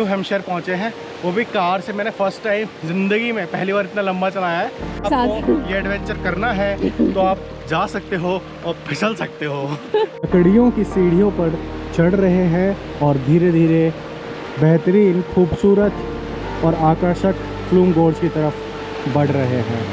New Hampshire पहुंचे हैं, वो भी कार से। मैंने फर्स्ट टाइम ज़िंदगी में पहली बार इतना लंबा चलाया है। आपको ये एडवेंचर करना है तो आप जा सकते हो और फिसल सकते हो। लकड़ियों की सीढ़ियों पर चढ़ रहे हैं और धीरे धीरे बेहतरीन, खूबसूरत और आकर्षक फ्लूम गोर्ज की तरफ बढ़ रहे हैं।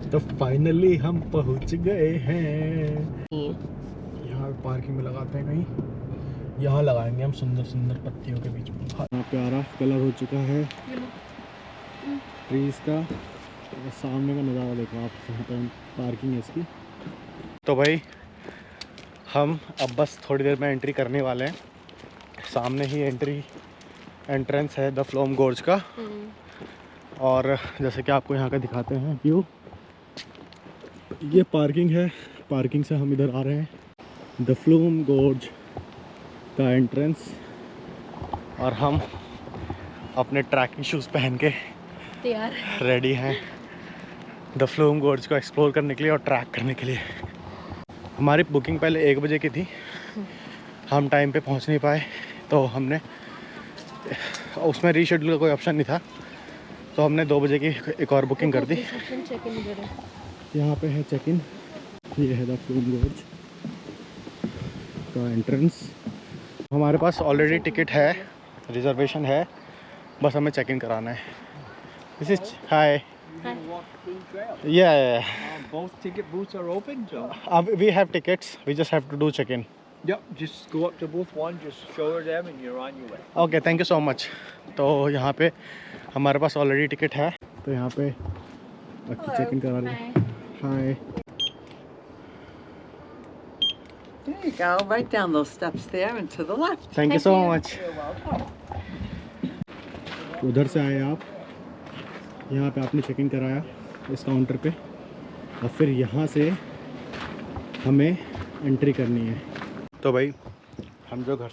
तो फाइनली हम पहुंच गए हैं। यहाँ पार्किंग में लगाते हैं कहीं, यहाँ लगाएंगे हम सुंदर सुंदर पत्तियों के बीच में। यहाँ प्यारा कलर हो चुका है ट्रीज का। और सामने का नज़ारा देखो आप, यहाँ पे पार्किंग है इसकी। तो भाई हम अब बस थोड़ी देर में एंट्री करने वाले हैं। सामने ही एंट्रेंस है द फ्लूम गोर्ज का। और जैसे कि आपको यहाँ का दिखाते हैं व्यू, ये पार्किंग है। पार्किंग से हम इधर आ रहे हैं द फ्लूम गोर्ज का एंट्रेंस। और हम अपने ट्रैकिंग शूज़ पहन के तैयार रेडी हैं द फ्लूम गोर्ज को एक्सप्लोर करने के लिए और ट्रैक करने के लिए। हमारी बुकिंग पहले 1 बजे की थी, हम टाइम पे पहुंच नहीं पाए, तो हमने उसमें रीशेड्यूल का कोई ऑप्शन नहीं था, तो हमने 2 बजे की एक और बुकिंग कर दी। यहाँ पे है चेक इन, ये है द फ्लूम गोर्ज का एंट्रेंस। हमारे पास ऑलरेडी टिकट है, रिजर्वेशन है, बस हमें चेक इन कराना है। दिस इज हाय या Both ticket booths are open, Joe. We have tickets, we just have to do check in. Yep, just go up to booth one, just show her them and you're on your way. Okay, thank you so much. तो यहाँ पे हमारे पास already ticket है, तो यहाँ पे check in करा रहे हैं। हाय, There you go, right down those steps there and to the left. Thank you so much. You're welcome. उधर से आए आप, यहाँ पे आपने चेक इन कराया इस काउंटर पे, और फिर यहाँ से हमें एंट्री करनी है। तो भाई हम जो घर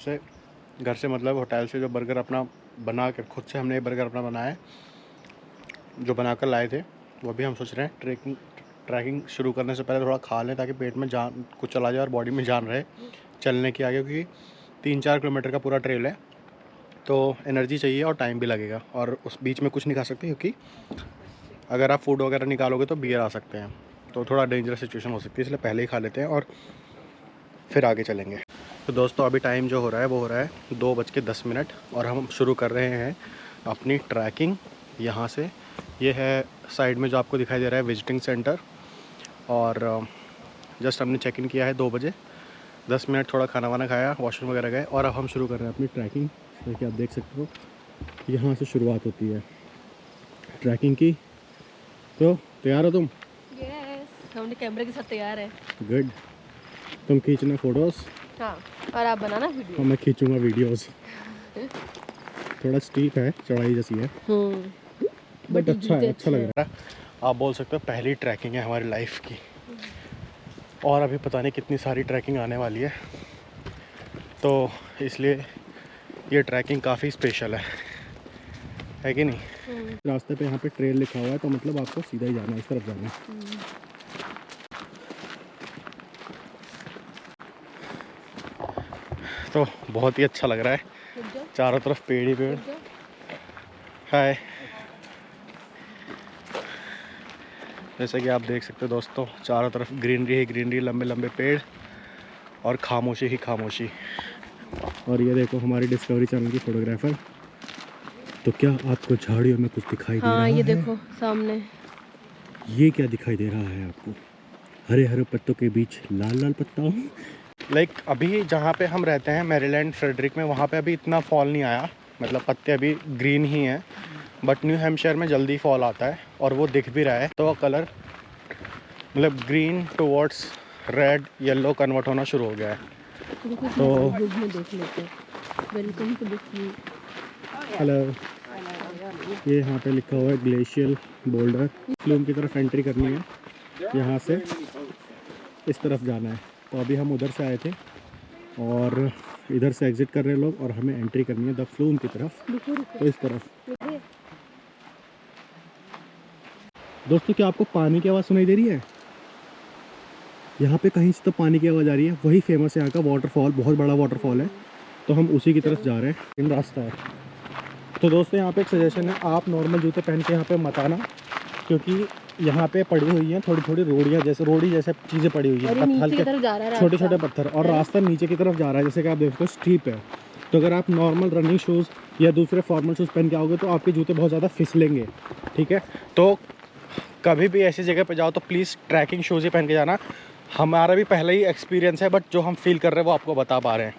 से मतलब होटल से जो बर्गर अपना बना कर, खुद से हमने ये बर्गर अपना बनाया है, जो बना कर लाए थे, वो भी हम सोच रहे हैं ट्रैकिंग शुरू करने से पहले थोड़ा खा लें, ताकि पेट में जान कुछ चला जाए और बॉडी में जान रहे चलने की आगे, क्योंकि 3-4 किलोमीटर का पूरा ट्रेल है, तो एनर्जी चाहिए और टाइम भी लगेगा। और उस बीच में कुछ नहीं खा सकते, क्योंकि अगर आप फूड वगैरह निकालोगे तो बियर आ सकते हैं, तो थोड़ा डेंजरस सिचुएशन हो सकती है, इसलिए पहले ही खा लेते हैं और फिर आगे चलेंगे। तो दोस्तों अभी टाइम जो हो रहा है वो हो रहा है 2:10 और हम शुरू कर रहे हैं अपनी ट्रैकिंग यहाँ से। ये है साइड में जो आपको दिखाई दे रहा है विजिटिंग सेंटर, और जस्ट हमने चेक इन किया है 2 बजे, 10 मिनट थोड़ा खाना वाना खाया, वॉशरूम वगैरह गए, और अब हम शुरू कर रहे हैं अपनी ट्रैकिंग। जैसे आप देख सकते हो यहाँ से शुरुआत होती है ट्रैकिंग की। तो तैयार हो तुम? यस, हमने कैमरे के साथ तैयार है। गुड। तुम खींचना फोटोज़, हाँ, और आप बनाना वीडियो। और मैं खींचूँगा वीडियोज़। थोड़ा स्टीप है, चढ़ाई जैसी है, बट अच्छा है, अच्छा लग रहा है। आप बोल सकते हो पहली ट्रैकिंग है हमारी लाइफ की, और अभी पता नहीं कितनी सारी ट्रैकिंग आने वाली है, तो इसलिए ये ट्रैकिंग काफ़ी स्पेशल है कि नहीं? रास्ते पे यहाँ पे ट्रेल लिखा हुआ है, तो मतलब आपको सीधा ही जाना है, इस तरफ जाना है। तो बहुत ही अच्छा लग रहा है, चारों तरफ पेड़ ही पेड़। हाय, जैसे कि आप देख सकते हो दोस्तों, चारों तरफ ग्रीनरी ही ग्रीनरी, लंबे लंबे पेड़ और खामोशी ही खामोशी। और ये देखो हमारी डिस्कवरी चैनल की फोटोग्राफर। तो क्या आपको झाड़ियों में कुछ दिखाई दे रहा है? ये देखो सामने, ये क्या दिखाई दे रहा है आपको? हरे हरे पत्तों के बीच लाल लाल पत्ता। लाइक अभी जहाँ पे हम रहते हैं मैरीलैंड फ्रेडरिक में, वहाँ पे अभी इतना फॉल नहीं आया, मतलब पत्ते अभी ग्रीन ही हैं, बट न्यू हैम्पशायर में जल्दी फॉल आता है, और वो दिख भी रहा है। तो कलर मतलब green towards red yellow convert होना शुरू हो गया है। तो देख लेते हैं। Welcome to the view. Hello. ये यहाँ पे लिखा हुआ है ग्लेशियल बोल्डर। फ्लूम की तरफ एंट्री करनी है, यहाँ से इस तरफ जाना है। तो अभी हम उधर से आए थे और इधर से एग्जिट कर रहे हैं लोग और हमें एंट्री करनी है द फ्लूम की तरफ, तो इस तरफ। दोस्तों क्या आपको पानी की आवाज़ सुनाई दे रही है? यहाँ पे कहीं से तो पानी की आवाज़ आ रही है, वही फेमस है यहाँ का वाटरफॉल, बहुत बड़ा वाटरफॉल है। तो हम उसी की तरफ जा रहे हैं, इन रास्ता है। तो दोस्तों यहाँ पे एक सजेशन है, आप नॉर्मल जूते पहन के यहाँ पे मत आना, क्योंकि यहाँ पे पड़ी हुई हैं थोड़ी थोड़ी रोड़ियाँ, जैसे रोड़ी जैसे चीज़ें पड़ी हुई हैं, हल्के छोटे छोटे पत्थर, और रास्ता नीचे की तरफ जा रहा है, जैसे कि आप देखते हो स्टीप है। तो अगर आप नॉर्मल रनिंग शूज़ या दूसरे फॉर्मल शूज़ पहन के आओगे तो आपके जूते बहुत ज़्यादा फिसलेंगे, ठीक है। तो कभी भी ऐसी जगह पे जाओ तो प्लीज़ ट्रैकिंग शूज़ ही पहन के जाना। हमारा भी पहले ही एक्सपीरियंस है, बट जो हम फील कर रहे हैं वो आपको बता पा रहे हैं।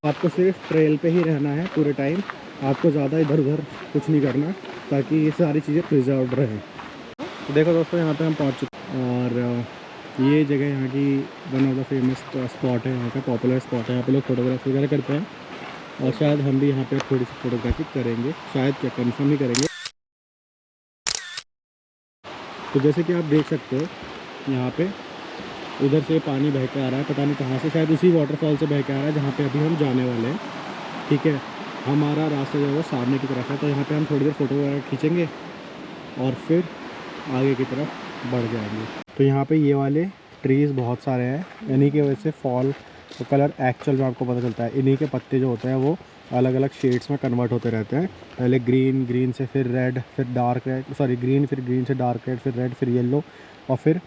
आपको सिर्फ ट्रेल पे ही रहना है पूरे टाइम, आपको ज़्यादा इधर उधर कुछ नहीं करना, ताकि ये सारी चीज़ें प्रिजर्व रहें। तो देखो दोस्तों यहाँ पे हम पहुँच चुके हैं और ये जगह यहाँ की one of the famous spot है, यहाँ का पॉपुलर स्पॉट है। यहाँ पे लोग फोटोग्राफी वगैरह करते हैं और शायद हम भी यहाँ पे थोड़ी सी फोटोग्राफी करेंगे, शायद क्या कंफर्म ही करेंगे। तो जैसे कि आप देख सकते हो यहाँ पे उधर से पानी बह के आ रहा है, पता नहीं कहाँ से, शायद उसी वाटरफॉल से बह के आ रहा है जहाँ पे अभी हम जाने वाले हैं, ठीक है। हमारा रास्ता जो है वो सामने की तरफ है, तो यहाँ पे हम थोड़ी देर फ़ोटो वगैरह खींचेंगे और फिर आगे की तरफ बढ़ जाएंगे। तो यहाँ पे ये वाले ट्रीज़ बहुत सारे हैं, इन्हीं की वजह से फॉल तो कलर एक्चुअल में आपको पता चलता है। इन्हीं के पत्ते जो होते हैं वो अलग अलग शेड्स में कन्वर्ट होते रहते हैं, पहले ग्रीन, ग्रीन से फिर रेड, फिर डार्क रेड, सॉरी ग्रीन, फिर ग्रीन से डार्क रेड, फिर रेड, फिर येलो और फिर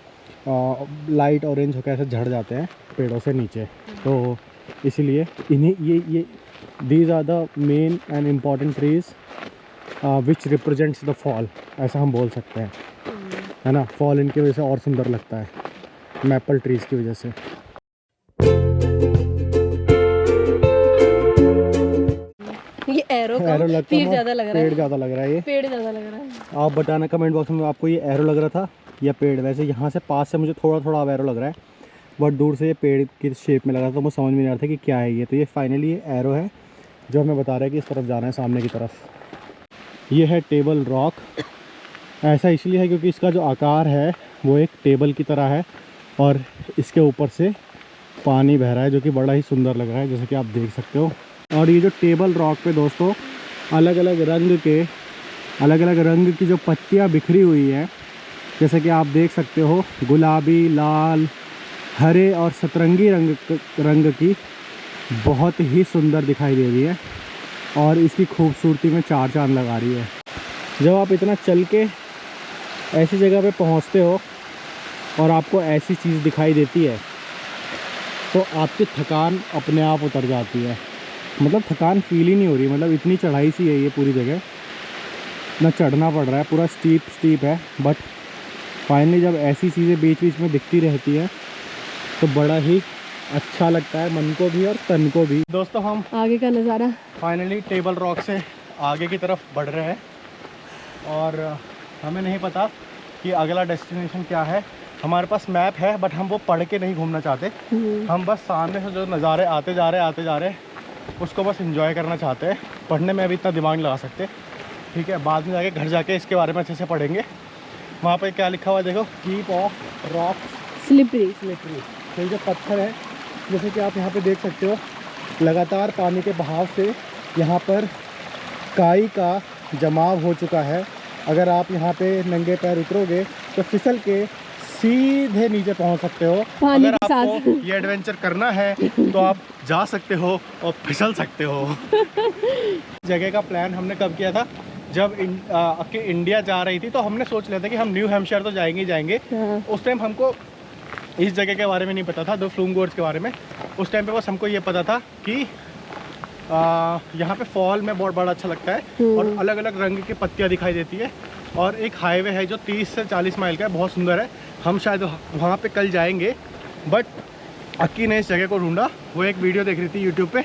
लाइट ऑरेंज होकर ऐसे झड़ जाते हैं पेड़ों से नीचे। तो इसीलिए इन्हीं ये these are the main and important trees which represents the fall, ऐसा हम बोल सकते हैं, है ना। फॉल इनकी वजह से और सुंदर लगता है, मैपल ट्रीज़ की वजह से। ये एरो लगता पेड़ है, ज़्यादा लग रहा है, पेड़ ज़्यादा लग रहा है, ये पेड़ ज़्यादा लग रहा है। आप बताना कमेंट बॉक्स में, आपको ये एरो लग रहा था या पेड़? वैसे यहाँ से पास से मुझे थोड़ा थोड़ा एरो लग रहा है, बट दूर से ये पेड़ की शेप में लगा था, तो मुझे समझ में नहीं आ रहा था कि क्या है ये। तो ये फाइनली ये एरो है जो हमें बता रहा है कि इस तरफ जाना है, सामने की तरफ। ये है टेबल रॉक, ऐसा इसलिए है क्योंकि इसका जो आकार है वो एक टेबल की तरह है और इसके ऊपर से पानी बह रहा है, जो कि बड़ा ही सुंदर लग रहा है, जैसे कि आप देख सकते हो। और ये जो टेबल रॉक पे दोस्तों अलग अलग रंग की जो पत्तियाँ बिखरी हुई हैं, जैसे कि आप देख सकते हो, गुलाबी, लाल, हरे और सतरंगी रंग की बहुत ही सुंदर दिखाई दे रही है और इसकी खूबसूरती में चार चांद लगा रही है। जब आप इतना चल के ऐसी जगह पे पहुंचते हो और आपको ऐसी चीज़ दिखाई देती है तो आपकी थकान अपने आप उतर जाती है। मतलब थकान फील ही नहीं हो रही, मतलब इतनी चढ़ाई सी है ये पूरी जगह, ना चढ़ना पड़ रहा है, पूरा स्टीप है। बट फाइनली जब ऐसी चीज़ें बीच बीच में दिखती रहती है तो बड़ा ही अच्छा लगता है, मन को भी और तन को भी। दोस्तों हम आगे का नज़ारा, फाइनली टेबल रॉक से आगे की तरफ बढ़ रहे हैं और हमें नहीं पता कि अगला डेस्टिनेशन क्या है। हमारे पास मैप है बट हम वो पढ़ के नहीं घूमना चाहते, हम बस सामने से जो नज़ारे आते जा रहे उसको बस एंजॉय करना चाहते हैं। पढ़ने में अभी इतना दिमाग नहीं लगा सकते, ठीक है। बाद में जाके घर जाके इसके बारे में अच्छे से पढ़ेंगे। वहाँ पे क्या लिखा हुआ है देखो, कीप ऑफ रॉक स्लिपरी। तो जो पत्थर है, जैसे कि आप यहाँ पे देख सकते हो, लगातार पानी के बहाव से यहाँ पर काई का जमाव हो चुका है। अगर आप यहाँ पे नंगे पैर उतरोगे तो फिसल के सीधे नीचे पहुँच सकते हो। अगर आपको ये एडवेंचर करना है तो आप जा सकते हो और फिसल सकते हो। जगह का प्लान हमने कब किया था, जब इंडिया जा रही थी तो हमने सोच लिया था कि हम न्यू हैम्पशायर तो जाएंगे। उस टाइम हमको इस जगह के बारे में नहीं पता था, द फ्लूम गोर्ज के बारे में। उस टाइम पे बस हमको ये पता था कि यहाँ पे फॉल में बहुत बड़ा अच्छा लगता है और अलग अलग रंग की पत्तियाँ दिखाई देती है और एक हाईवे है जो 30 से 40 माइल का है, बहुत सुंदर है। हम शायद वहाँ पे कल जाएंगे, बट अक्की ने इस जगह को ढूंढा, वो एक वीडियो देख रही थी यूट्यूब पे,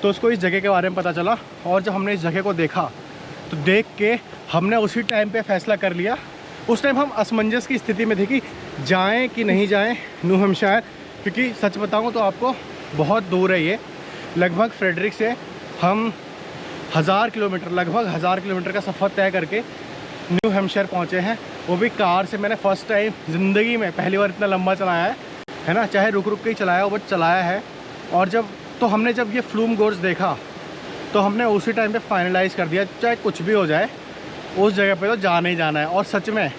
तो उसको इस जगह के बारे में पता चला। और जब हमने इस जगह को देखा तो देख के हमने उसी टाइम पे फैसला कर लिया। उस टाइम हम असमंजस की स्थिति में थे कि जाएं कि नहीं जाएं न्यू हैम्पशायर, क्योंकि सच बताऊं तो आपको बहुत दूर है ये। लगभग फ्रेडरिक से हम 1000 किलोमीटर, लगभग 1000 किलोमीटर का सफ़र तय करके न्यू हैम्पशायर पहुँचे हैं, वो भी कार से। मैंने फ़र्स्ट टाइम ज़िंदगी में पहली बार इतना लंबा चलाया है ना, चाहे रुक रुक के ही चलाया हो, बट चलाया है। और हमने जब ये फ्लूम गोर्ज देखा तो हमने उसी टाइम पे फाइनलाइज़ कर दिया, चाहे कुछ भी हो जाए उस जगह पे तो जाना ही जाना है। और सच में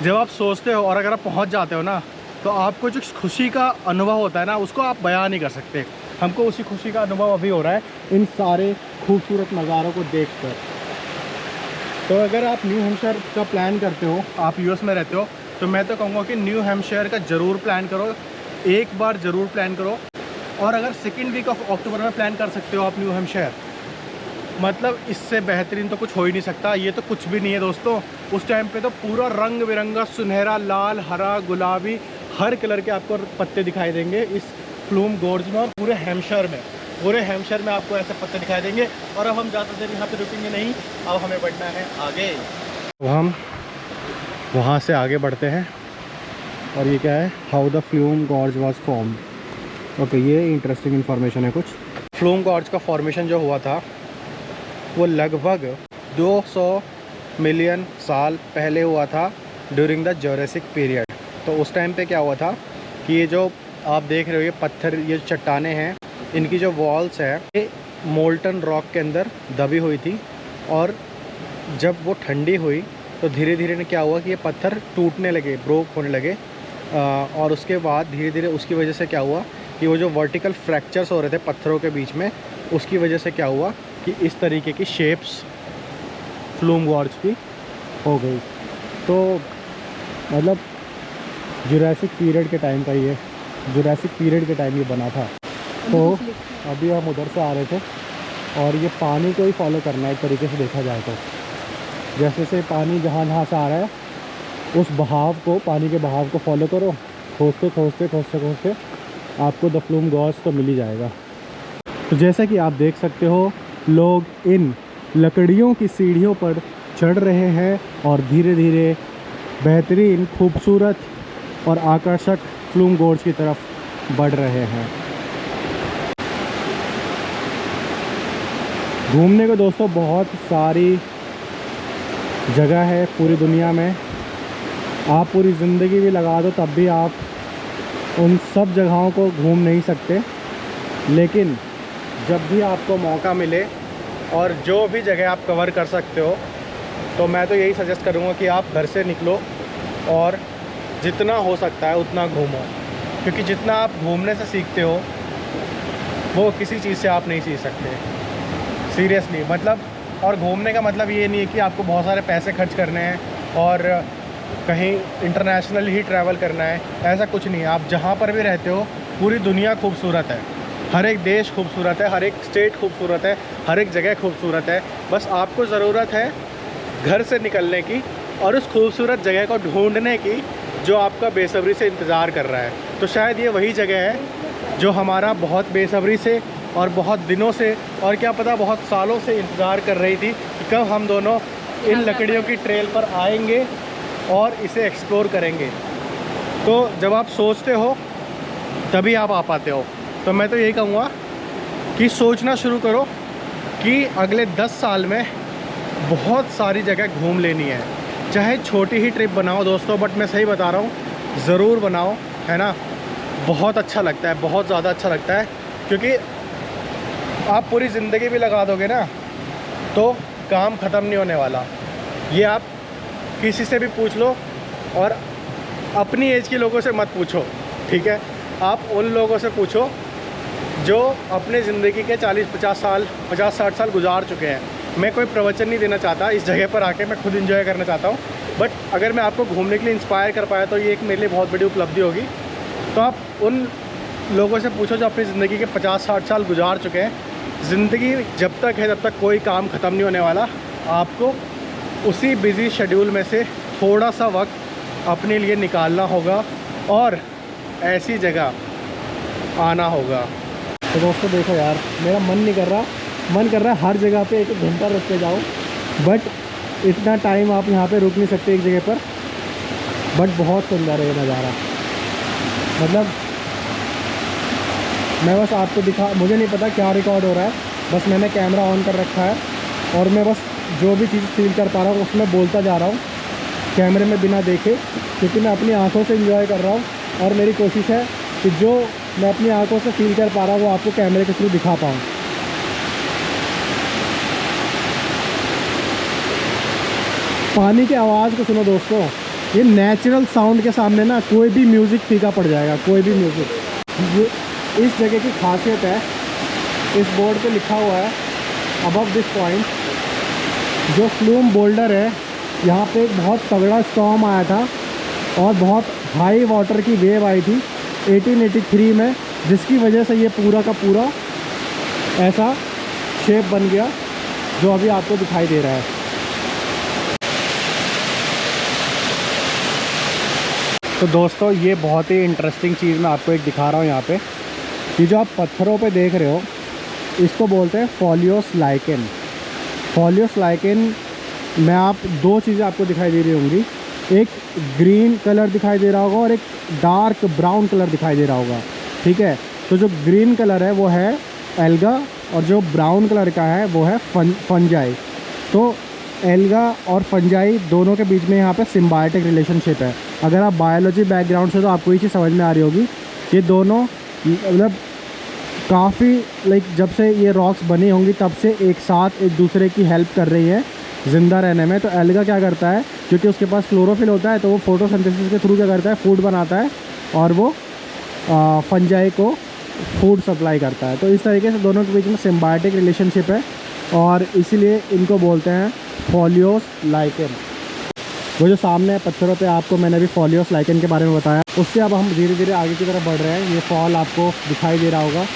जब आप सोचते हो और अगर आप पहुंच जाते हो ना, तो आपको जो खुशी का अनुभव होता है ना, उसको आप बयान नहीं कर सकते। हमको उसी खुशी का अनुभव अभी हो रहा है इन सारे खूबसूरत नज़ारों को देखकर। तो अगर आप न्यू हैम्पशायर का प्लान करते हो, आप यूएस में रहते हो, तो मैं तो कहूँगा कि न्यू हैम्पशायर का ज़रूर प्लान करो, एक बार ज़रूर प्लान करो। और अगर सेकेंड वीक ऑफ अक्टूबर में प्लान कर सकते हो आप न्यू हैम्पशायर, मतलब इससे बेहतरीन तो कुछ हो ही नहीं सकता। ये तो कुछ भी नहीं है दोस्तों। उस टाइम पे तो पूरा रंग बिरंगा सुनहरा, लाल, हरा, गुलाबी, हर कलर के आपको पत्ते दिखाई देंगे इस फ्लूम गोर्ज में। और पूरे हैम्पशायर में आपको ऐसे पत्ते दिखाई देंगे। और अब हम ज़्यादा देर यहाँ पे रुकेंगे नहीं, अब हमें बढ़ना है आगे। तो हम वहाँ से आगे बढ़ते हैं। और ये क्या है, how the flume gorge was formed. Okay, ये इंटरेस्टिंग इन्फॉर्मेशन है कुछ। फ्लूम गॉर्ज का फॉर्मेशन जो हुआ था वो लगभग 200 मिलियन साल पहले हुआ था, ड्यूरिंग द जुरासिक पीरियड। तो उस टाइम पे क्या हुआ था कि ये जो आप देख रहे हो, ये पत्थर, ये चट्टानें हैं, इनकी जो वॉल्स है ये मोल्टन रॉक के अंदर दबी हुई थी। और जब वो ठंडी हुई तो धीरे धीरे क्या हुआ कि ये पत्थर टूटने लगे, ब्रोक होने लगे। और उसके बाद धीरे धीरे उसकी वजह से क्या हुआ कि वो जो वर्टिकल फ्रैक्चर्स हो रहे थे पत्थरों के बीच में, उसकी वजह से क्या हुआ कि इस तरीके की शेप्स फ्लूम गॉर्ज की हो गई। तो मतलब जुरासिक पीरियड के टाइम का ये, जुरासिक पीरियड के टाइम ये बना था। तो अभी हम उधर से आ रहे थे और ये पानी को ही फॉलो करना है एक तरीके से देखा जाए तो। जैसे से पानी जहाँ से आ रहा है उस बहाव को, पानी के बहाव को फॉलो करो, खोजते खोजते खोजते खोजते आपको द फ्लूम गॉर्ज तो मिल ही जाएगा। तो जैसा कि आप देख सकते हो, लोग इन लकड़ियों की सीढ़ियों पर चढ़ रहे हैं और धीरे धीरे बेहतरीन, खूबसूरत और आकर्षक फ्लूम गॉर्ज की तरफ बढ़ रहे हैं। घूमने को दोस्तों बहुत सारी जगह है पूरी दुनिया में। आप पूरी ज़िंदगी भी लगा दो तब भी आप उन सब जगहों को घूम नहीं सकते। लेकिन जब भी आपको मौका मिले और जो भी जगह आप कवर कर सकते हो, तो मैं तो यही सजेस्ट करूँगा कि आप घर से निकलो और जितना हो सकता है उतना घूमो। क्योंकि जितना आप घूमने से सीखते हो वो किसी चीज़ से आप नहीं सीख सकते, सीरियसली। मतलब, और घूमने का मतलब ये नहीं है कि आपको बहुत सारे पैसे खर्च करने हैं और कहीं इंटरनेशनल ही ट्रैवल करना है, ऐसा कुछ नहीं है। आप जहाँ पर भी रहते हो, पूरी दुनिया खूबसूरत है, हर एक देश खूबसूरत है, हर एक स्टेट खूबसूरत है, हर एक जगह खूबसूरत है। बस आपको ज़रूरत है घर से निकलने की और उस खूबसूरत जगह को ढूंढने की जो आपका बेसब्री से इंतज़ार कर रहा है। तो शायद ये वही जगह है जो हमारा बहुत बेसब्री से और बहुत दिनों से, और क्या पता बहुत सालों से इंतज़ार कर रही थी कि कब हम दोनों इन लकड़ियों की ट्रेल पर आएंगे और इसे एक्सप्लोर करेंगे। तो जब आप सोचते हो तभी आप आ पाते हो। तो मैं तो यही कहूँगा कि सोचना शुरू करो कि अगले 10 साल में बहुत सारी जगह घूम लेनी है। चाहे छोटी ही ट्रिप बनाओ दोस्तों, बट मैं सही बता रहा हूँ, ज़रूर बनाओ, है ना। बहुत अच्छा लगता है, बहुत ज़्यादा अच्छा लगता है। क्योंकि आप पूरी ज़िंदगी भी लगा दोगे ना तो काम ख़त्म नहीं होने वाला। ये आप किसी से भी पूछ लो, और अपनी एज के लोगों से मत पूछो, ठीक है। आप उन लोगों से पूछो जो अपने ज़िंदगी के 40-50 साल, 50-60 साल गुजार चुके हैं। मैं कोई प्रवचन नहीं देना चाहता, इस जगह पर आके मैं खुद एंजॉय करना चाहता हूँ। बट अगर मैं आपको घूमने के लिए इंस्पायर कर पाया तो ये एक मेरे लिए बहुत बड़ी उपलब्धि होगी। तो आप उन लोगों से पूछो जो अपनी ज़िंदगी के 50-60 साल गुजार चुके हैं। ज़िंदगी जब तक है, तब तक कोई काम ख़त्म नहीं होने वाला। आपको उसी बिज़ी शेड्यूल में से थोड़ा सा वक्त अपने लिए निकालना होगा और ऐसी जगह आना होगा। तो दोस्तों देखो यार, मेरा मन नहीं कर रहा, मन कर रहा है हर जगह पे 1-1 घंटा रुक के जाओ, बट इतना टाइम आप यहाँ पे रुक नहीं सकते एक जगह पर। बट बहुत सुंदर है ये नज़ारा, मतलब मैं बस आपको मुझे नहीं पता क्या रिकॉर्ड हो रहा है, बस मैंने कैमरा ऑन कर रखा है और मैं बस जो भी चीज़ फील कर पा रहा हूँ उसमें बोलता जा रहा हूँ कैमरे में बिना देखे, क्योंकि मैं अपनी आंखों से एंजॉय कर रहा हूँ और मेरी कोशिश है कि जो मैं अपनी आंखों से फील कर पा रहा हूँ वो आपको कैमरे के थ्रू दिखा पाऊँ। पानी की आवाज़ को सुनो दोस्तों, ये नेचुरल साउंड के सामने ना कोई भी म्यूज़िक फीका पड़ जाएगा, कोई भी म्यूज़िक। ये इस जगह की खासियत है, इस बोर्ड पे लिखा हुआ है अबव दिस पॉइंट। जो फ्लूम बोल्डर है, यहाँ पे एक बहुत तगड़ा स्टॉर्म आया था और बहुत हाई वाटर की वेव आई थी 1883 में, जिसकी वजह से ये पूरा का पूरा ऐसा शेप बन गया जो अभी आपको दिखाई दे रहा है। तो दोस्तों ये बहुत ही इंटरेस्टिंग चीज़ मैं आपको एक दिखा रहा हूँ यहाँ पे। ये जो आप पत्थरों पे देख रहे हो इसको बोलते हैं फॉलियोस लाइकेन। फॉलियोस लाइकेन में आप दो चीज़ें आपको दिखाई दे रही होंगी, एक ग्रीन कलर दिखाई दे रहा होगा और एक डार्क ब्राउन कलर दिखाई दे रहा होगा, ठीक है। तो जो ग्रीन कलर है वो है एल्गा और जो ब्राउन कलर का है वो है फंजाई। तो एल्गा और फंजाई दोनों के बीच में यहाँ पे सिम्बायोटिक रिलेशनशिप है। अगर आप बायोलॉजी बैकग्राउंड से तो आपको ये चीज़ समझ में आ रही होगी, ये दोनों मतलब काफ़ी जब से ये रॉक्स बनी होंगी तब से एक साथ एक दूसरे की हेल्प कर रही है ज़िंदा रहने में। तो एल्गा क्या करता है, क्योंकि उसके पास क्लोरोफिल होता है, तो वो फोटोसिंथेसिस के थ्रू क्या करता है, फूड बनाता है और वो फंजाई को फूड सप्लाई करता है। तो इस तरीके से दोनों के बीच में सिम्बायोटिक रिलेशनशिप है और इसीलिए इनको बोलते हैं फॉलियोस लाइकेन। वो जो सामने है पत्थरों पे आपको मैंने अभी फॉलियोस लाइकेन के बारे में बताया, उससे अब हम धीरे धीरे आगे की तरफ बढ़ रहे हैं। ये फॉल आपको दिखाई दे रहा होगा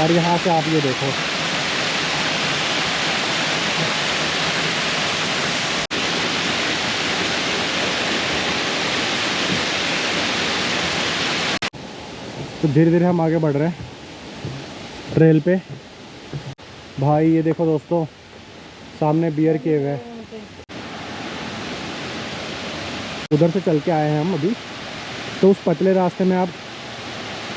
और यहाँ से आप ये देखो, तो धीरे धीरे हम आगे बढ़ रहे हैं ट्रेल पे। भाई ये देखो दोस्तों, सामने बियर केव है, उधर से चल के आए हैं हम अभी। तो उस पतले रास्ते में आप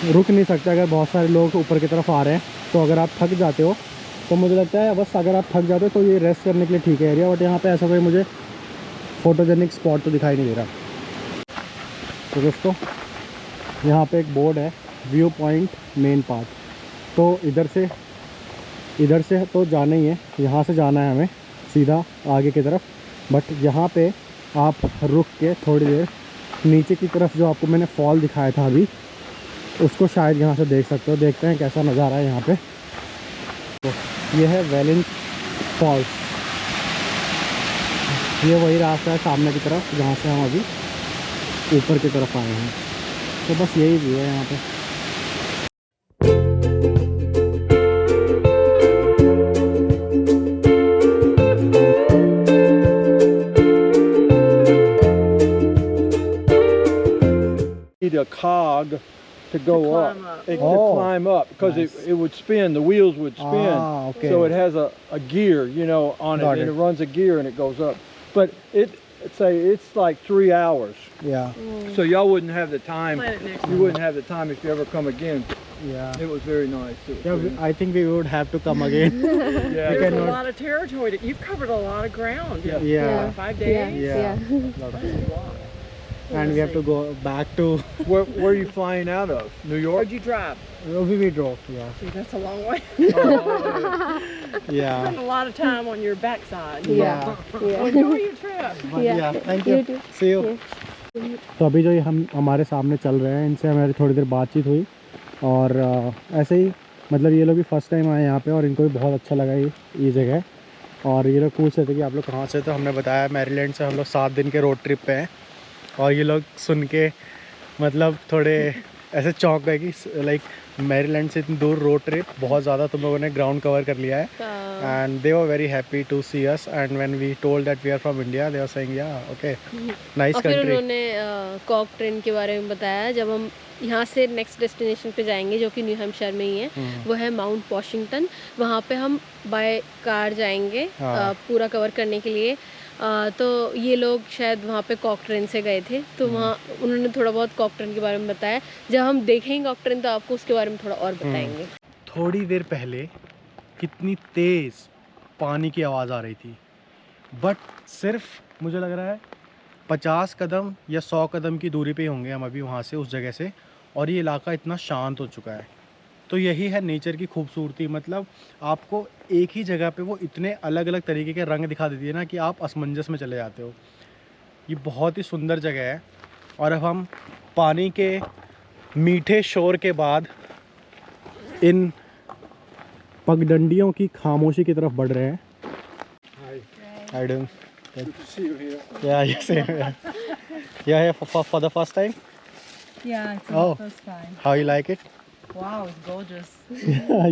रुक नहीं सकते अगर बहुत सारे लोग ऊपर की तरफ आ रहे हैं। तो अगर आप थक जाते हो तो मुझे लगता है बस अगर आप थक जाते हो तो ये रेस्ट करने के लिए ठीक है एरिया, बट यहाँ पे ऐसा कोई मुझे फोटोजेनिक स्पॉट तो दिखाई नहीं दे रहा। तो दोस्तों यहाँ पे एक बोर्ड है, व्यू पॉइंट मेन पार्ट। तो इधर से तो जाना ही है, यहाँ से जाना है हमें सीधा आगे की तरफ। बट यहाँ पे आप रुक के थोड़ी देर नीचे की तरफ जो आपको मैंने फॉल दिखाया था अभी, उसको शायद यहाँ से देख सकते हो। देखते हैं कैसा नज़ारा है यहाँ पे। तो ये है वेलिंस फॉल्स, ये वही रास्ता है सामने की तरफ जहाँ से हम अभी ऊपर की तरफ आए हैं। तो बस यही व्यू है यहाँ पे। Need a cog to go up. To climb up, because nice. it would spin, the wheels would spin. Ah, okay. So it has a gear, you know, on it, Got and it. it runs a gear and it goes up. But it's like 3 hours. Yeah, So y'all wouldn't have the time. Plan it next You wouldn't have the time if you ever come again. yeah. It was very nice. It was Yeah, very I think we would have to come again. nice. We Yeah. There's a cannot- lot of territory. You've covered a lot of ground. Yeah. Yeah. 5 Yeah. days. Yeah. Yeah. Lot of- and we have to go back to Where are you flying out of? New York? Where'd you drive? we drove. Yeah, See, that's a long way. yeah. Spend a lot of time on your backside. Yeah. Well, Yeah. enjoy your trip. But Yeah. yeah, thank You you. too. See you. तो अभी जो ये हम हमारे सामने चल रहे हैं, इनसे हमारी थोड़ी देर बातचीत हुई और ऐसे ही मतलब ये लोग भी फर्स्ट टाइम आए यहाँ पे और इनको भी बहुत अच्छा लगा ये जगह। और ये लोग पूछ रहे थे कि आप लोग कहाँ से, तो हमने बताया मैरीलैंड से हम लोग 7 दिन के रोड ट्रिप पे हैं। और ये लोग सुन के मतलब थोड़े ऐसे चौंक गए कि मैरीलैंड से इतनी दूर रोड ट्रिप, बहुत ज़्यादा तुम लोगों ने ग्राउंड कवर कर लिया है and they were very happy to see us and when we told that we are from India they were saying yeah okay nice और फिर कंट्री। उन्होंने कॉक ट्रेन के बारे में बताया। जब हम यहाँ से नेक्स्ट डेस्टिनेशन पे जाएंगे जो कि न्यू हैम्पशायर में ही है, वो है माउंट वॉशिंगटन। वहाँ पे हम बाय कार जाएंगे पूरा कवर करने के लिए। तो ये लोग शायद वहाँ पे कॉक ट्रेन से गए थे, तो वहाँ उन्होंने थोड़ा बहुत कॉक ट्रेन के बारे में बताया। जब हम देखेंगे कॉक ट्रेन तो आपको उसके बारे में थोड़ा और बताएंगे। थोड़ी देर पहले कितनी तेज़ पानी की आवाज़ आ रही थी, बट सिर्फ मुझे लग रहा है 50 कदम या 100 कदम की दूरी पे ही होंगे हम अभी वहाँ से, उस जगह से, और ये इलाका इतना शांत हो चुका है। तो यही है नेचर की खूबसूरती, मतलब आपको एक ही जगह पे वो इतने अलग अलग तरीके के रंग दिखा देती है ना कि आप असमंजस में चले जाते हो। ये बहुत ही सुंदर जगह है। और अब हम पानी के मीठे शोर के बाद इन पगडंडियों की खामोशी की तरफ बढ़ रहे हैं। I don't. Good to see you here. Yeah, you same. Yeah, for the first time. Yeah, it's Oh. the first time. How you like it? Wow, it's gorgeous.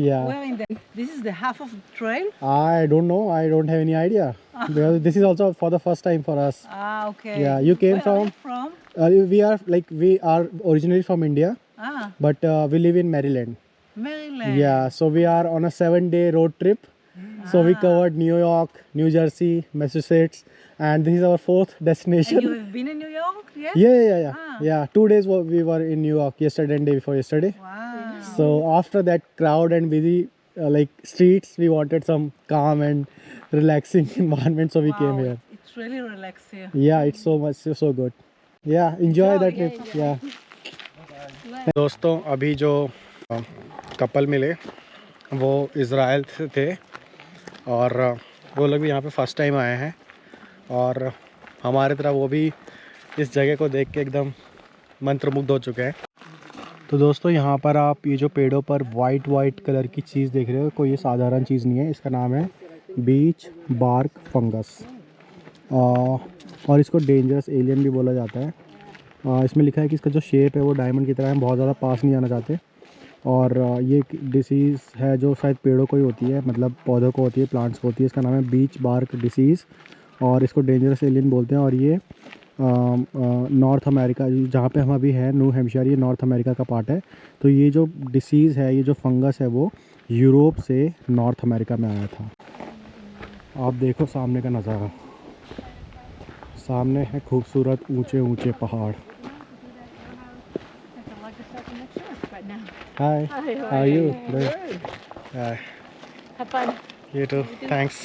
Yeah. Where in the? This is the half of the trail. I don't know. I don't have any idea. Because this is also for the first time for us. Ah, okay. Yeah, you came Where are you from? from? We are originally from India, Ah, but we live in Maryland. Maryland. Yeah, so we are on a 7-day road trip. So we covered New York, New Jersey, Massachusetts, and this is our 4th And destination. you have been in New York? Yeah. Yeah. Ah. Yeah, 2 days we were in New York, yesterday and day before yesterday. Wow. So after that crowd and busy like streets, we wanted some calm and relaxing environment, so we came Wow, here. It's really relaxed here. Yeah, it's so much so good. Yeah, enjoy the trip. Yeah. दोस्तों अभी जो couple मिले वो Israel से थे और वो लोग भी यहाँ पे फर्स्ट टाइम आए हैं, और हमारे तरह वो भी इस जगह को देख के एकदम मंत्रमुग्ध हो चुके हैं। तो दोस्तों यहाँ पर आप ये जो पेड़ों पर वाइट कलर की चीज़ देख रहे हो, कोई ये साधारण चीज़ नहीं है, इसका नाम है बीच बार्क फंगस, और इसको डेंजरस एलियन भी बोला जाता है। इसमें लिखा है कि इसका जो शेप है वो डायमंड की तरह है, हम बहुत ज़्यादा पास नहीं जाना चाहते। और ये डिसीज़ है जो शायद पेड़ों को ही होती है, मतलब पौधों को होती है, प्लांट्स को होती है। इसका नाम है बीच बार्क डिसीज़ और इसको डेंजरस एलियन बोलते हैं। और ये नॉर्थ अमेरिका, जहाँ पे हम अभी हैं न्यू हैम्पशायर, ये नॉर्थ अमेरिका का पार्ट है। तो ये जो डिसीज़ है, ये जो फंगस है, वो यूरोप से नॉर्थ अमेरिका में आया था। आप देखो सामने का नज़ारा, सामने है खूबसूरत ऊंचे पहाड़। Hi, how are you? Have fun. You too. Thanks.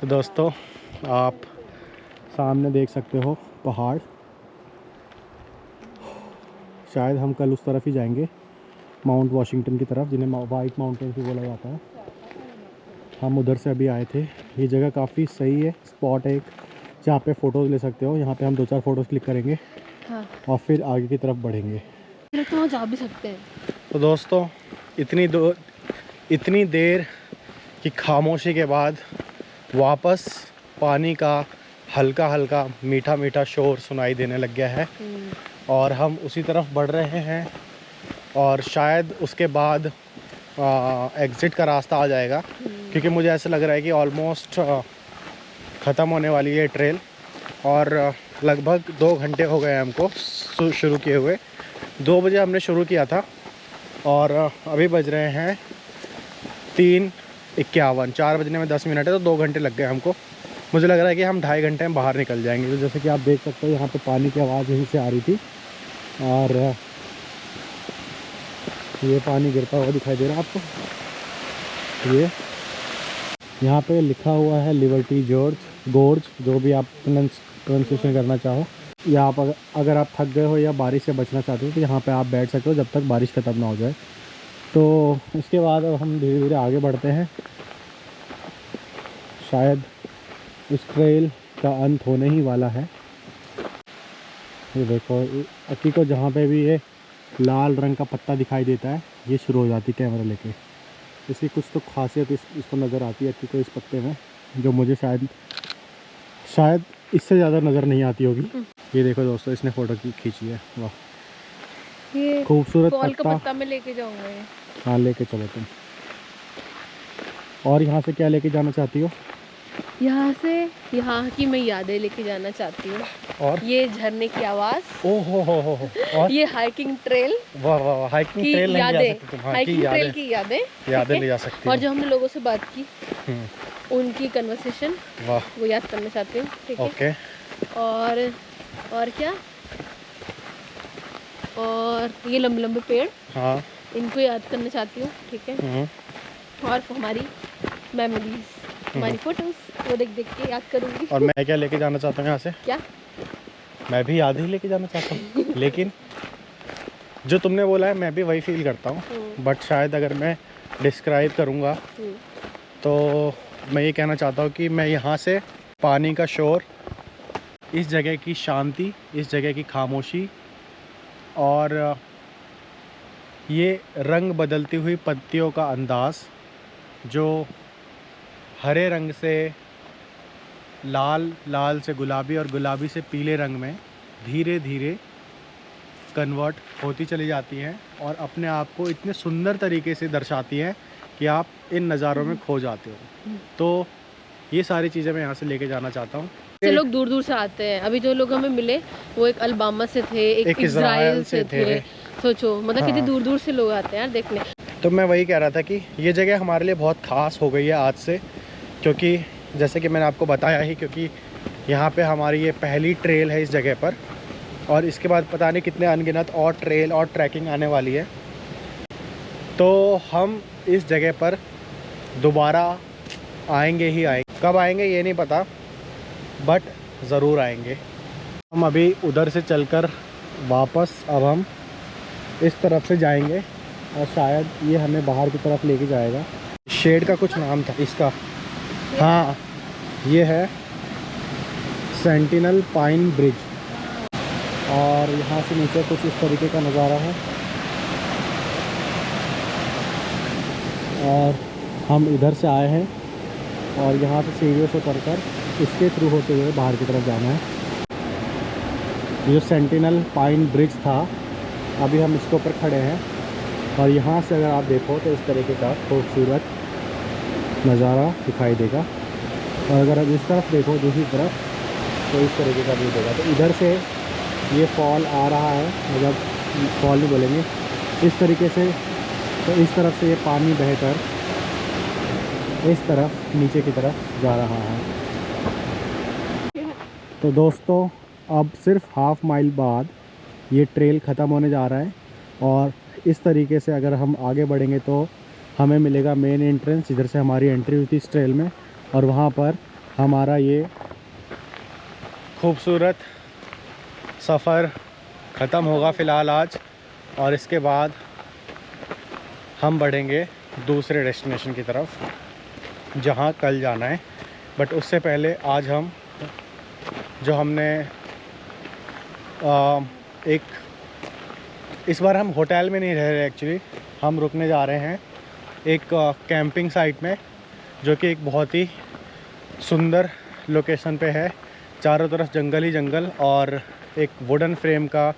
तो दोस्तों आप सामने देख सकते हो पहाड़, शायद हम कल उस तरफ ही जाएंगे, माउंट वॉशिंगटन की तरफ, जिन्हें वाइट माउंटेन भी बोला जाता है। हम उधर से अभी आए थे। ये जगह काफ़ी सही है, स्पॉट है एक जहाँ पे फ़ोटोज़ ले सकते हो। यहाँ पे हम 2-4 फ़ोटोज़ क्लिक करेंगे और फिर आगे की तरफ बढ़ेंगे। तो वहाँ जा भी सकते हैं। तो दोस्तों इतनी देर की खामोशी के बाद वापस पानी का हल्का मीठा शोर सुनाई देने लग गया है, और हम उसी तरफ बढ़ रहे हैं। और शायद उसके बाद एग्ज़िट का रास्ता आ जाएगा, क्योंकि मुझे ऐसा लग रहा है कि ऑलमोस्ट ख़त्म होने वाली है ट्रेल, और लगभग 2 घंटे हो गए हमको शुरू किए हुए। 2 बजे हमने शुरू किया था और अभी बज रहे हैं 3:51, 4 बजने में 10 मिनट है, तो 2 घंटे लग गए हमको। मुझे लग रहा है कि हम 2.5 घंटे में बाहर निकल जाएंगे। तो जैसे कि आप देख सकते हो यहाँ पे पानी की आवाज़ यहीं से आ रही थी, और ये पानी गिरता हुआ दिखाई दे रहा है आपको। ये यहाँ पे लिखा हुआ है लिबर्टी गोर्ज, जो भी आप प्रोनाउंसिएशन करना चाहो। यहाँ पर अगर आप थक गए हो या बारिश से बचना चाहते हो तो यहाँ पे आप बैठ सकते हो जब तक बारिश ख़त्म ना हो जाए। तो इसके बाद अब हम धीरे धीरे आगे बढ़ते हैं। शायद इस ट्रेल का अंत होने ही वाला है। ये देखो अक्की को जहाँ पे भी ये लाल रंग का पत्ता दिखाई देता है, ये शुरू हो जाती कैमरा लेके। इसकी कुछ तो खासियत इसको नज़र आती है अक्की को इस पत्ते में, जो मुझे शायद इससे ज़्यादा नज़र नहीं आती होगी। ये देखो दोस्तों, इसने फ़ोटो खींची है, वाह। ये खूबसूरत फॉल का पत्ता। पत्ता में लेके जाऊंगा ये। हाँ लेके चलो तुम। और यहाँ से क्या लेके जाना चाहती हो? यहाँ से यहाँ की मैं यादें लेके जाना चाहती हूँ। और ये झरने की आवाज़, ओहो हो। और ये हाइकिंग ट्रेल वाह वाह वाह, हाइकिंग की ट्रेल नहीं जा यादें, सकते तुम। हाँ, हाइकिंग की ट्रेल यादें, की यादें, यादें ठीक ले है? जा सकती और हो। जो हमने लोगों से बात की हम्म, उनकी कन्वर्सेशन वाह, वो याद करना चाहती हूँ, ठीक है? ओके। और क्या, और ये लंबे लंबे पेड़, हाँ। इनको याद करना चाहती हूँ, ठीक है? और हमारी मेमोरीज, हमारी फोटोज, वो देख देख के याद करूँगी। और मैं क्या लेके जाना चाहता हूँ यहाँ से? क्या? मैं भी याद ही लेके जाना चाहता हूँ लेकिन जो तुमने बोला है मैं भी वही फील करता हूँ। बट शायद अगर मैं डिस्क्राइब करूँगा तो मैं ये कहना चाहता हूँ कि मैं यहाँ से पानी का शोर, इस जगह की शांति, इस जगह की खामोशी और ये रंग बदलती हुई पत्तियों का अंदाज़, जो हरे रंग से लाल, लाल से गुलाबी और गुलाबी से पीले रंग में धीरे धीरे कन्वर्ट होती चली जाती हैं और अपने आप को इतने सुंदर तरीके से दर्शाती हैं कि आप इन नज़ारों में खो जाते हो। तो ये सारी चीज़ें मैं यहाँ से लेके जाना चाहता हूँ। से लोग दूर दूर से आते हैं। अभी जो लोग हमें मिले वो एक अलबामा से थे, एक इजराइल से थे। सोचो मतलब कितनी दूर दूर से लोग आते हैं यार देखने। तो मैं वही कह रहा था कि ये जगह हमारे लिए बहुत ख़ास हो गई है आज से, क्योंकि जैसे कि मैंने आपको बताया ही, क्योंकि यहाँ पे हमारी ये पहली ट्रेल है इस जगह पर और इसके बाद पता नहीं कितने अनगिनत और ट्रेल और ट्रैकिंग आने वाली है। तो हम इस जगह पर दोबारा आएंगे ही आएंगे। कब आएंगे ये नहीं पता, बट ज़रूर आएंगे। हम अभी उधर से चलकर वापस अब हम इस तरफ से जाएंगे और शायद ये हमें बाहर की तरफ लेके जाएगा। शेड का कुछ नाम था इसका, हाँ ये है सेंटिनल पाइन ब्रिज। और यहाँ से नीचे कुछ इस तरीके का नज़ारा है और हम इधर से आए हैं और यहाँ से सीढ़ियों से उतरकर इसके थ्रू होते हुए बाहर की तरफ जाना है। ये सेंटिनल पाइन ब्रिज था, अभी हम इसके ऊपर खड़े हैं और यहाँ से अगर आप देखो तो इस तरीके का खूबसूरत नज़ारा दिखाई देगा। और अगर आप इस तरफ देखो दूसरी तरफ तो इस तरीके का व्यू देगा। तो इधर से ये फॉल आ रहा है, मतलब फॉल नहीं बोलेंगे, इस तरीके से। तो इस तरफ से ये पानी बहकर इस तरफ नीचे की तरफ जा रहा है। तो दोस्तों अब सिर्फ हाफ माइल बाद ये ट्रेल ख़त्म होने जा रहा है और इस तरीके से अगर हम आगे बढ़ेंगे तो हमें मिलेगा मेन एंट्रेंस, जिधर से हमारी एंट्री हुई थी इस ट्रेल में। और वहाँ पर हमारा ये खूबसूरत सफ़र ख़त्म होगा फ़िलहाल आज, और इसके बाद हम बढ़ेंगे दूसरे डेस्टिनेशन की तरफ जहाँ कल जाना है। बट उससे पहले आज हम जो हमने एक, इस बार हम होटल में नहीं रह रहे, एक्चुअली हम रुकने जा रहे हैं एक कैंपिंग साइट में, जो कि एक बहुत ही सुंदर लोकेशन पे है। चारों तरफ जंगल ही जंगल और एक वुडन फ्रेम का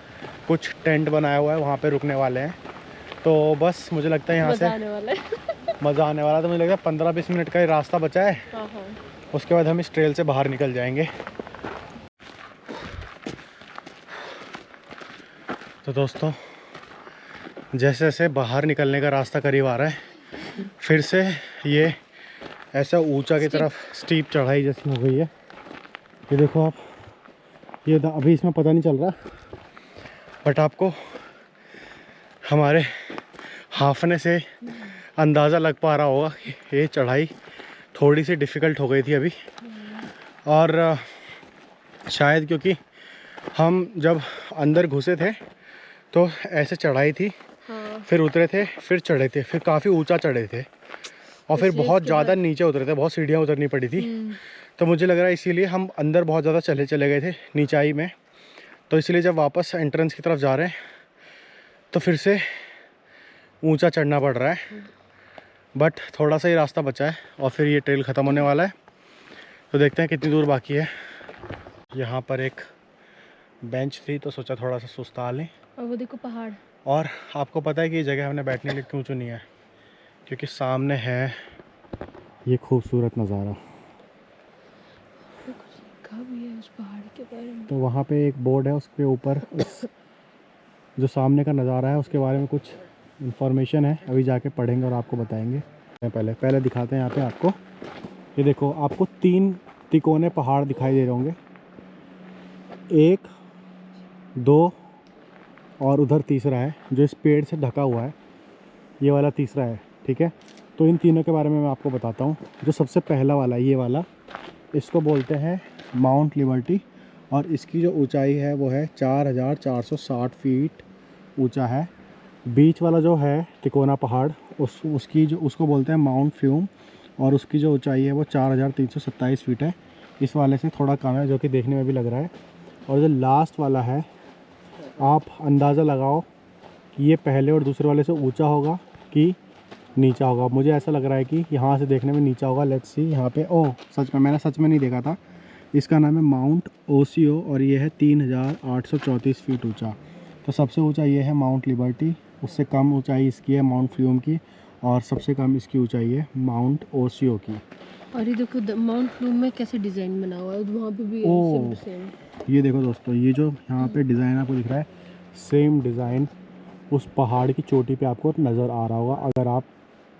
कुछ टेंट बनाया हुआ है, वहाँ पे रुकने वाले हैं। तो बस मुझे लगता है यहाँ से मज़ा आने वाला है। मज़ा आने वाला है। तो मुझे लगता है 15-20 मिनट का ही रास्ता बचा है, उसके बाद हम इस ट्रेल से बाहर निकल जाएंगे। तो दोस्तों जैसे जैसे बाहर निकलने का रास्ता करीब आ रहा है, फिर से ये ऐसा ऊंचा की तरफ स्टीप चढ़ाई जैसी हो गई है। ये देखो आप, ये अभी इसमें पता नहीं चल रहा, बट आपको हमारे हांफने से अंदाज़ा लग पा रहा होगा कि ये चढ़ाई थोड़ी सी डिफ़िकल्ट हो गई थी अभी। और शायद क्योंकि हम जब अंदर घुसे थे तो ऐसे चढ़ाई थी, फिर उतरे थे, फिर चढ़े थे, फिर काफ़ी ऊंचा चढ़े थे और फिर बहुत ज़्यादा नीचे उतरे थे, बहुत सीढ़ियाँ उतरनी पड़ी थी। तो मुझे लग रहा है इसीलिए हम अंदर बहुत ज़्यादा चले गए थे नीचाई में। तो इसलिए जब वापस एंट्रेंस की तरफ जा रहे हैं तो फिर से ऊंचा चढ़ना पड़ रहा है। बट थोड़ा सा ही रास्ता बचा है और फिर ये ट्रेल ख़त्म होने वाला है। तो देखते हैं कितनी दूर बाकी है। यहाँ पर एक बेंच थी तो सोचा थोड़ा सा सुस्ता लें। और वो देखो पहाड़। और आपको पता है कि ये जगह हमने बैठने के लिए क्यों चुनी है, क्योंकि सामने है ये खूबसूरत नज़ारा। उस पहाड़ के बारे में तो वहाँ पे एक बोर्ड है, उसके ऊपर उस जो सामने का नज़ारा है उसके बारे में कुछ इन्फॉर्मेशन है, अभी जाके पढ़ेंगे और आपको बताएंगे। पहले दिखाते हैं यहाँ पे आपको। ये देखो, आपको 3 तिकोने पहाड़ दिखाई दे रहे होंगे, 1 2 और उधर तीसरा है जो इस पेड़ से ढका हुआ है, ये वाला तीसरा है, ठीक है। तो इन तीनों के बारे में मैं आपको बताता हूँ। जो सबसे पहला वाला, ये वाला, इसको बोलते हैं माउंट लिबर्टी, और इसकी जो ऊंचाई है वो है 4460 फीट ऊंचा है। बीच वाला जो है तिकोना पहाड़, उसको बोलते हैं माउंट फ्यूम, और उसकी जो ऊंचाई है वो 4327 फीट है। इस वाले से थोड़ा कम है, जो कि देखने में भी लग रहा है। और जो लास्ट वाला है, आप अंदाज़ा लगाओ कि ये पहले और दूसरे वाले से ऊंचा होगा कि नीचा होगा। मुझे ऐसा लग रहा है कि यहाँ से देखने में नीचा होगा। Let's see. यहाँ पे सच में मैंने सच में नहीं देखा था। इसका नाम है माउंट ओसियो और ये है 3834 फीट ऊंचा। तो सबसे ऊंचा ये है माउंट लिबर्टी, उससे कम ऊंचाई इसकी है माउंट फ्यूम की, और सबसे कम इसकी ऊंचाई है माउंट ओसियो की। और ये देखो माउंट फ्लूम में कैसे डिज़ाइन बना हुआ है, वहाँ पे भी ओह, सेम। ये देखो दोस्तों, ये जो यहाँ पे डिज़ाइन आपको दिख रहा है, सेम डिज़ाइन उस पहाड़ की चोटी पे आपको नज़र आ रहा होगा। अगर आप,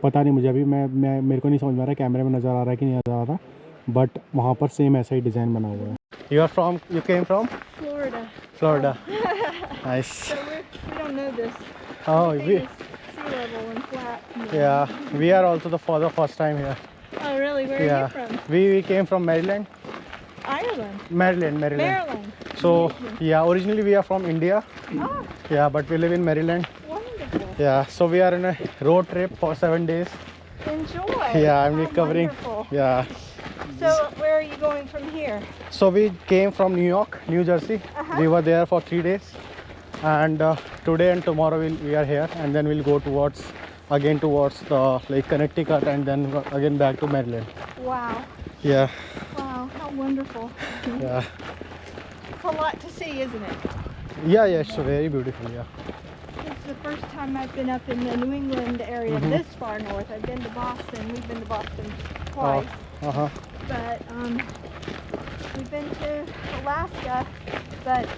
पता नहीं मुझे अभी, मैं मेरे को नहीं समझ में आ रहा है कैमरे में नज़र आ रहा है कि नहीं नज़र आ रहा, बट वहाँ पर सेम ऐसा ही डिज़ाइन बना हुआ है। You came from Florida. Nice. So we don't know this. Oh, Thing is sea level and flat. yeah, we are also for the first time here. Oh, really? Where are you from? We came from Maryland. Ireland. Maryland. Maryland. So yeah, originally we are from India. Oh, Yeah, but we live in Maryland. wonderful. Yeah, so we are in a road trip for 7 days. Enjoy. Yeah, I'm How recovering. wonderful. Yeah. So where are you going from here? So we came from New York, New Jersey. Uh-huh. We were there for 3 days, and today and tomorrow we are here, and then we'll go towards the like Connecticut, and then again back to Maryland. Wow. Yeah, Wow. How wonderful. yeah, It's a lot to see, isn't it? yeah. It's very beautiful. Yeah. It's the first time I've been up in the New England area this far north. I've been to Boston. We've been to Boston twice. Uh-huh. But we've been to Alaska, but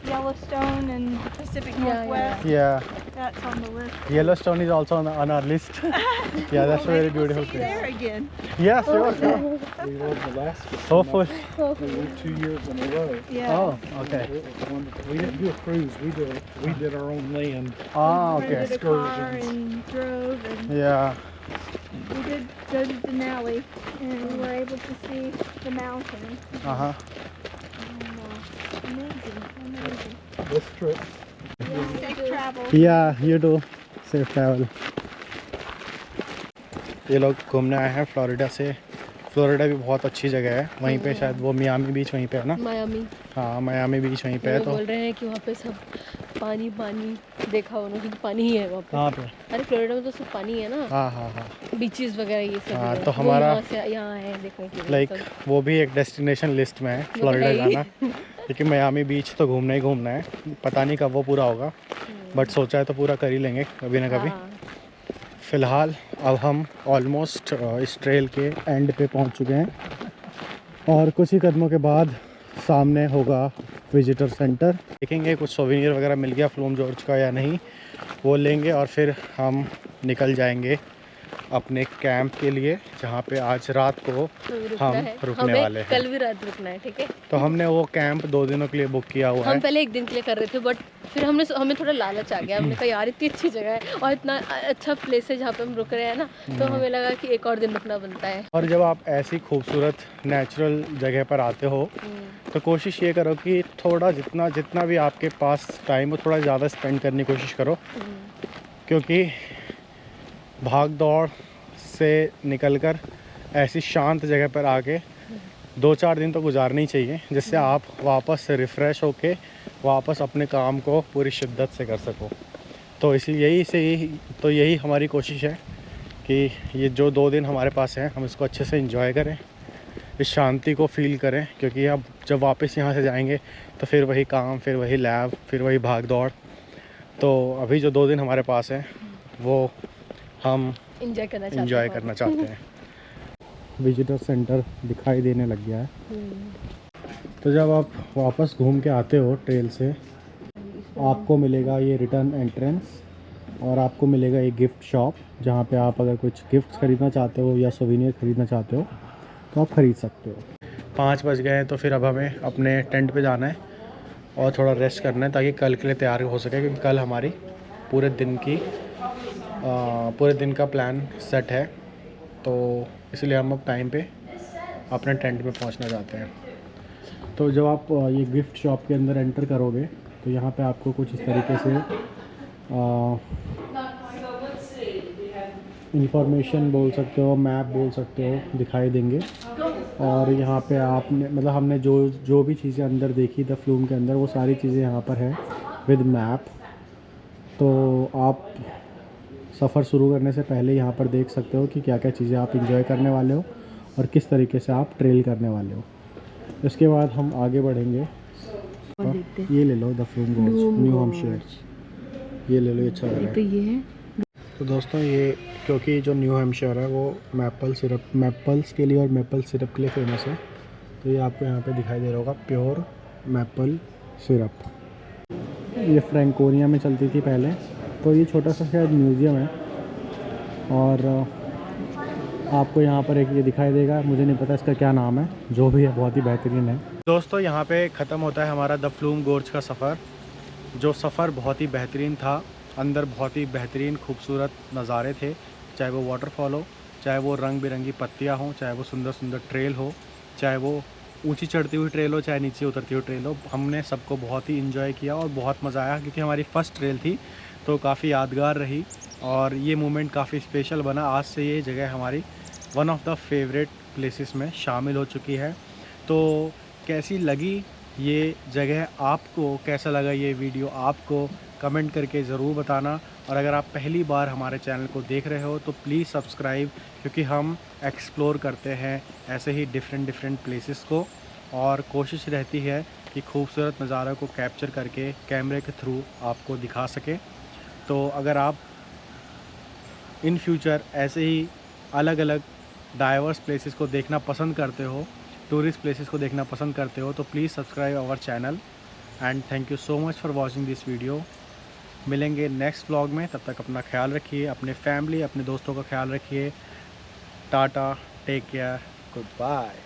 Yellowstone and the Pacific Northwest, Yeah. that's on the list. Yellowstone is also on our list. Yeah, that's a very Maybe we'll beautiful see you place. there again. Yeah, sure. We were in Alaska. Hopefully. We were 2 years in a row. Yeah. Oh, okay. It was wonderful. We didn't do a cruise. We did our own land. Ah, We okay. rented a car Excursions. and drove, and Yeah. we did go to Denali, and we were able to see the mountains. Uh-huh. And, amazing. This trip. Yeah, safe travel. Yeah, you too. Safe travel. ये लोग घूमने आए हैं Florida से। Florida भी बहुत अच्छी जगह है। वहीं पे शायद वो मियामी बीच वहीं पे है ना? मायामी। हाँ, मियामी बीच वहीं पे है। वो तो बोल रहे हैं कि वहाँ पे सब पानी देखा उन्होंने, क्योंकि पानी ही है वहाँ पे। कहाँ पे? अरे फ्लोरिडा में तो सब पानी है ना, हाँ हाँ हाँ। बीचेस वगैरह ये सब हाँ, है। तो वो हमारा यहाँ से यहाँ है देखने के लिए लाइक सब। वो भी एक डेस्टिनेशन लिस्ट में है, फ्लोरिडा है ही। जाना। क्योंकि मियामी बीच तो घूमना ही घूमना है। पता नहीं कब वो पूरा होगा, बट सोचा है तो पूरा कर ही लेंगे कभी ना कभी। हाँ। फ़िलहाल अब हम ऑलमोस्ट इस ट्रेल के एंड पे पहुंच चुके हैं, और कुछ ही कदमों के बाद सामने होगा विजिटर सेंटर। देखेंगे कुछ सोवेनियर वगैरह मिल गया फ्लूम जॉर्ज का या नहीं, वो लेंगे और फिर हम निकल जाएंगे अपने कैंप के लिए, जहाँ पे आज रात को हम रुकने वाले हैं। कल भी रात रुकना है, ठीक है। तो हमने वो कैंप 2 दिनों के लिए बुक किया हुआ है। हम पहले 1 दिन के लिए कर रहे थे, बट फिर हमें थोड़ा लालच आ गया। हमने कहा यार इतनी अच्छी जगह है और इतना अच्छा प्लेस है जहाँ पे हम रुक रहे हैं ना, तो हमें लगा कि एक और दिन रुकना बनता है। और जब आप ऐसी खूबसूरत नेचुरल जगह पर आते हो तो कोशिश ये करो कि थोड़ा जितना भी आपके पास टाइम हो, थोड़ा ज़्यादा स्पेंड करने की कोशिश करो, क्योंकि भाग दौड़ से निकलकर ऐसी शांत जगह पर आके 2-4 दिन तो गुजारने ही चाहिए, जिससे आप वापस से रिफ़्रेश होके वापस अपने काम को पूरी शिद्दत से कर सको। तो यही हमारी कोशिश है कि ये जो 2 दिन हमारे पास हैं हम इसको अच्छे से एंजॉय करें, इस शांति को फील करें, क्योंकि अब जब वापस यहाँ से जाएंगे तो फिर वही काम, फिर वही लैब, फिर वही भाग दौड़। तो अभी जो 2 दिन हमारे पास हैं वो हम एंजॉय करना चाहते हैं। विजिटर सेंटर दिखाई देने लग गया है। तो जब आप वापस घूम के आते हो ट्रेल से, आपको मिलेगा ये रिटर्न एंट्रेंस और आपको मिलेगा एक गिफ्ट शॉप, जहाँ पे आप अगर कुछ गिफ्ट्स ख़रीदना चाहते हो या सोवेनियर ख़रीदना चाहते हो तो आप ख़रीद सकते हो। 5 बज गए हैं तो फिर अब हमें अपने टेंट पे जाना है और थोड़ा रेस्ट करना है ताकि कल के लिए तैयार हो सके, क्योंकि कल हमारी पूरे दिन का प्लान सेट है। तो इसलिए हम अब टाइम पे अपने टेंट में पहुंचना चाहते हैं। तो जब आप ये गिफ्ट शॉप के अंदर एंटर करोगे तो यहाँ पे आपको कुछ इस तरीके से इंफॉर्मेशन बोल सकते हो, मैप बोल सकते हो, दिखाई देंगे। और यहाँ पे आपने मतलब हमने जो भी चीज़ें अंदर देखी द फ्लूम के अंदर, वो सारी चीज़ें यहाँ पर है विद मैप। तो आप सफ़र शुरू करने से पहले यहाँ पर देख सकते हो कि क्या क्या चीज़ें आप इंजॉय करने वाले हो और किस तरीके से आप ट्रेल करने वाले हो। इसके बाद हम आगे बढ़ेंगे। ये ले लो the Flume Gorge, New Hampshire, ये ले लो, ये अच्छा लग रहा है। तो ये है। तो दोस्तों ये क्योंकि जो न्यू हैम्पशायर है वो मैपल्स के लिए और मैपल सिरप के लिए फेमस है, तो ये आपको यहाँ पे दिखाई दे रहा होगा प्योर मैपल सिरप। ये फ्रैंकोनिया में चलती थी पहले। तो ये छोटा सा शायद म्यूज़ियम है और आपको यहाँ पर एक ये दिखाई देगा, मुझे नहीं पता इसका क्या नाम है, जो भी है बहुत ही बेहतरीन है। दोस्तों यहाँ पे ख़त्म होता है हमारा द फ्लूम गोर्ज का सफ़र। जो सफ़र बहुत ही बेहतरीन था, अंदर बहुत ही बेहतरीन खूबसूरत नज़ारे थे, चाहे वो वाटरफॉल हो, चाहे वो रंग बिरंगी पत्तियाँ हों, चाहे वो सुंदर सुंदर ट्रेल हो, चाहे वो ऊंची चढ़ती हुई ट्रेल हो, चाहे नीचे उतरती हुई ट्रेल हो। हमने सबको बहुत ही इन्जॉय किया और बहुत मज़ा आया, क्योंकि हमारी फ़र्स्ट ट्रेल थी तो काफ़ी यादगार रही और ये मोमेंट काफ़ी स्पेशल बना। आज से ये जगह हमारी one of the favourite places में शामिल हो चुकी है। तो कैसी लगी ये जगह आपको, कैसा लगा ये वीडियो आपको, कमेंट करके ज़रूर बताना। और अगर आप पहली बार हमारे चैनल को देख रहे हो तो प्लीज़ सब्सक्राइब, क्योंकि हम एक्सप्लोर करते हैं ऐसे ही डिफरेंट प्लेसेस को और कोशिश रहती है कि खूबसूरत नज़ारों को कैप्चर करके कैमरे के थ्रू आपको दिखा सके। तो अगर आप इन फ्यूचर ऐसे ही अलग अलग डाइवर्स प्लेसेस को देखना पसंद करते हो, टूरिस्ट प्लेसेस को देखना पसंद करते हो, तो please subscribe our channel and thank you so much for watching this video. मिलेंगे नेक्स्ट व्लॉग में, तब तक अपना ख्याल रखिए, अपने फैमिली अपने दोस्तों का ख्याल रखिए। Tata, take care, good bye.